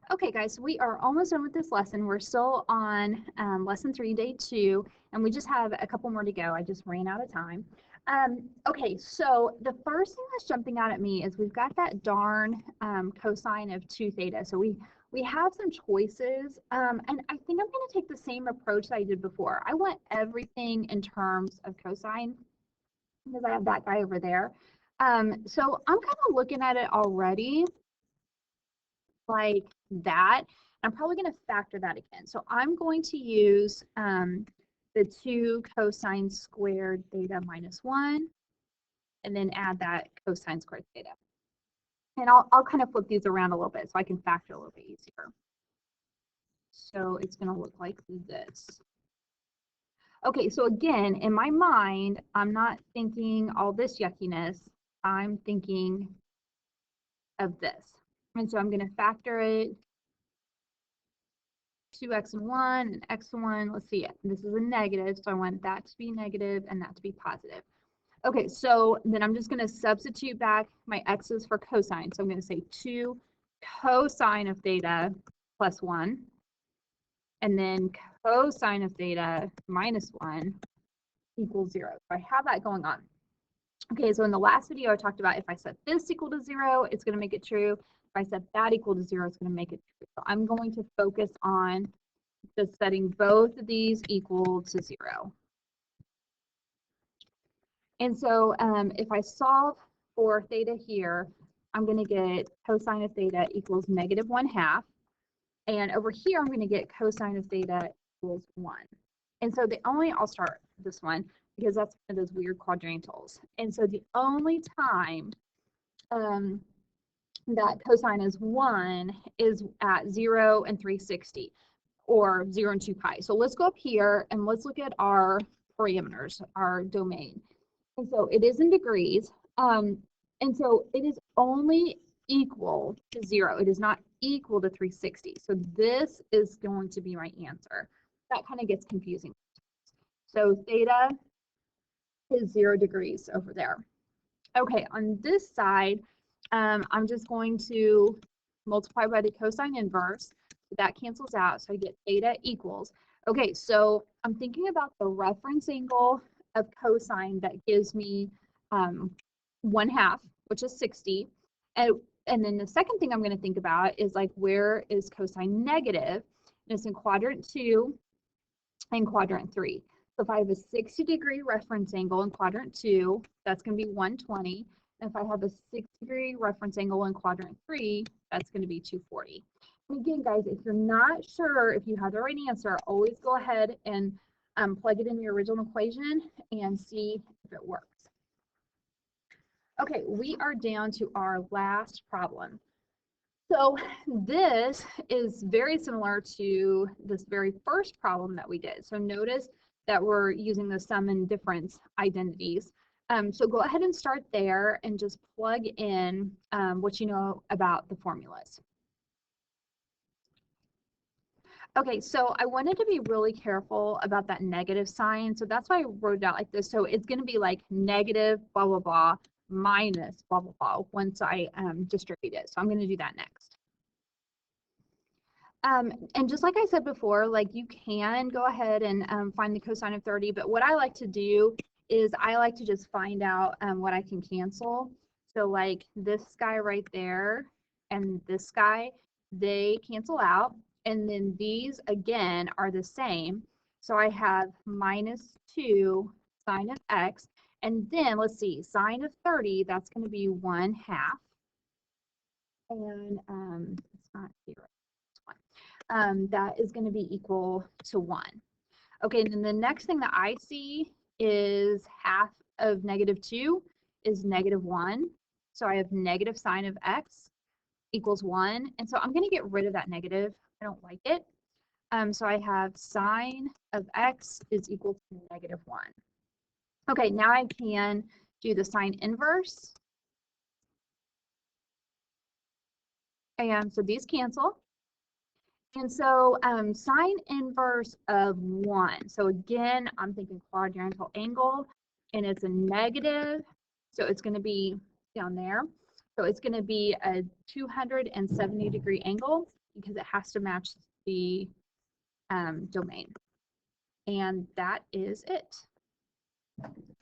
Okay, guys, we are almost done with this lesson. We're still on lesson 3, day 2, and we just have a couple more to go. I just ran out of time. Okay, so the first thing that's jumping out at me is we've got that darn cosine of 2 theta. So we have some choices, and I think I'm going to take the same approach that I did before. I want everything in terms of cosine because I have that guy over there. So I'm kind of looking at it already like that. I'm probably going to factor that again. So I'm going to use the 2 cosine squared theta minus 1, and then add that cosine squared theta. And I'll kind of flip these around a little bit so I can factor a little bit easier. So it's going to look like this. Okay, so again, in my mind, I'm not thinking all this yuckiness. I'm thinking of this. And so I'm going to factor it 2x and 1 and x and 1. Let's see it. This is a negative, so I want that to be negative and that to be positive. Okay, so then I'm just going to substitute back my x's for cosine. So I'm going to say 2 cosine of theta plus 1, and then cosine of theta minus 1 equals 0. So I have that going on. Okay, so in the last video I talked about if I set this equal to 0, it's going to make it true. If I set that equal to 0, it's going to make it true. So I'm going to focus on just setting both of these equal to 0. And so if I solve for theta here, I'm going to get cosine of theta equals negative 1/2. And over here, I'm going to get cosine of theta equals 1. And so I'll start this one because that's one of those weird quadrantals. And so the only time that cosine is 1 is at 0 and 360, or 0 and 2 pi. So let's go up here and let's look at our parameters, our domain. And so it is in degrees. And so it is only equal to 0. It is not equal to 360. So this is going to be my answer. That kind of gets confusing. So theta is 0 degrees over there. Okay, on this side, I'm just going to multiply by the cosine inverse. That cancels out, so I get theta equals. Okay, so I'm thinking about the reference angle of cosine that gives me 1/2, which is 60. And then the second thing I'm going to think about is like, where is cosine negative? And it's in quadrant 2 and quadrant 3. So if I have a 60-degree reference angle in quadrant 2, that's going to be 120. And if I have a 60-degree reference angle in quadrant 3, that's going to be 240. And again, guys, if you're not sure if you have the right answer, always go ahead and plug it in your original equation and see if it works. Okay, we are down to our last problem. So this is very similar to this very first problem that we did. So notice that we're using the sum and difference identities. So go ahead and start there and just plug in what you know about the formulas. Okay, so I wanted to be really careful about that negative sign. So that's why I wrote it out like this. So it's going to be like negative blah, blah, blah, minus blah, blah, blah once I distribute it. So I'm going to do that next. And just like I said before, like you can go ahead and find the cosine of 30, but what I like to do is I like to just find out what I can cancel. So like this guy right there and this guy, they cancel out. And then these again are the same. So I have minus 2 sine of x. And then let's see, sine of 30, that's going to be 1/2. And it's not here. That is going to be equal to 1. Okay, and then the next thing that I see is half of negative 2 is negative 1. So I have negative sine of x equals 1. And so I'm going to get rid of that negative. I don't like it. So I have sine of x is equal to negative 1. Okay, now I can do the sine inverse. And so these cancel. And so sine inverse of 1. So again, I'm thinking quadrantal angle, and it's a negative. So it's going to be down there. So it's going to be a 270-degree angle. because it has to match the domain. And that is it.